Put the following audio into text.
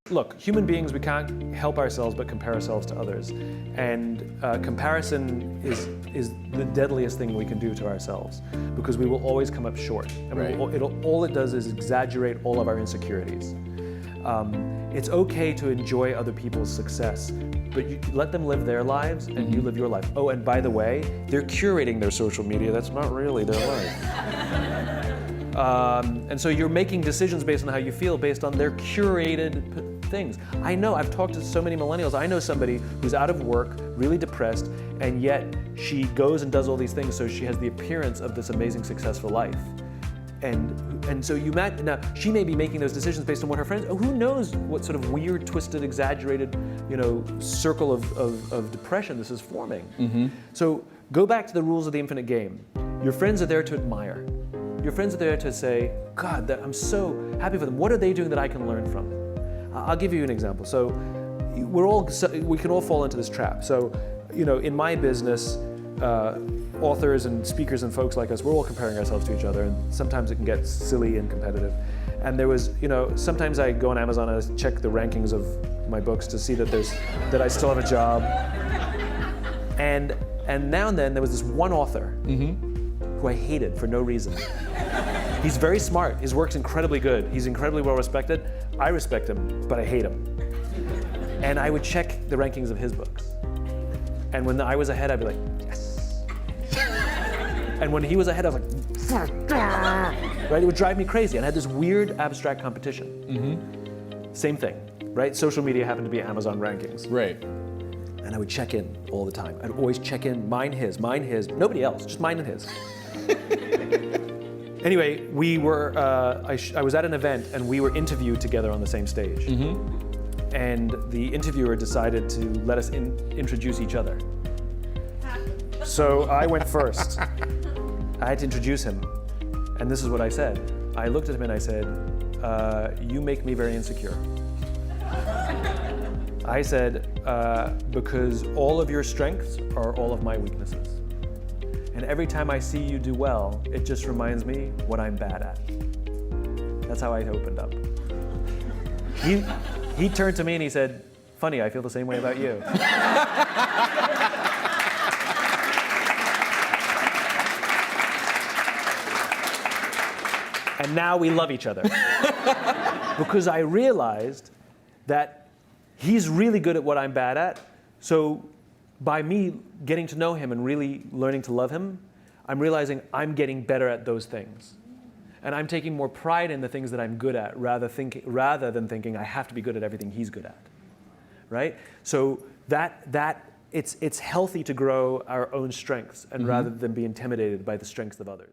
Look, human beings, we can't help ourselves but compare ourselves to others. And comparison is the deadliest thing we can do to ourselves, because we will always come up short. And all it does is exaggerate all of our insecurities. It's okay to enjoy other people's success, but you let them live their lives and you live your life. Oh, and by the way, they're curating their social media. That's not really their life. And so you're making decisions based on how you feel, based on their curated things. I know, I've talked to so many millennials. I know somebody who's out of work, really depressed, and yet she goes and does all these things so she has the appearance of this amazing, successful life. And so you imagine, now she may be making those decisions based on what her friends, who knows what sort of weird, twisted, exaggerated, circle of depression this is forming. So go back to the rules of the infinite game. Your friends are there to admire. Your friends are there to say, God, I'm so happy for them. What are they doing that I can learn from? I'll give you an example. So we can all fall into this trap. So, in my business, authors and speakers and folks like us, we're all comparing ourselves to each other, and sometimes it can get silly and competitive. And there was, sometimes I go on Amazon and I check the rankings of my books to see that I still have a job. And now and then there was this one author who I hated for no reason. He's very smart. His work's incredibly good. He's incredibly well respected. I respect him, but I hate him. And I would check the rankings of his books. And when I was ahead, I'd be like, yes. And when he was ahead, I was like, right? It would drive me crazy. And I had this weird abstract competition. Same thing, right? Social media happened to be Amazon rankings. Right. And I would check in all the time. I'd always check in, mine, his, nobody else, just mine and his. Anyway, we were, I was at an event and we were interviewed together on the same stage. And the interviewer decided to let us introduce each other. So I went first. I had to introduce him. And this is what I said. I looked at him and I said, you make me very insecure. I said, because all of your strengths are all of my weaknesses. And every time I see you do well, it just reminds me what I'm bad at. That's how I opened up. He turned to me and he said, funny, I feel the same way about you. And now we love each other. Because I realized that he's really good at what I'm bad at. So by me getting to know him and really learning to love him, I'm realizing I'm getting better at those things. And I'm taking more pride in the things that I'm good at rather than thinking I have to be good at everything he's good at, right? So it's healthy to grow our own strengths and rather than be intimidated by the strengths of others.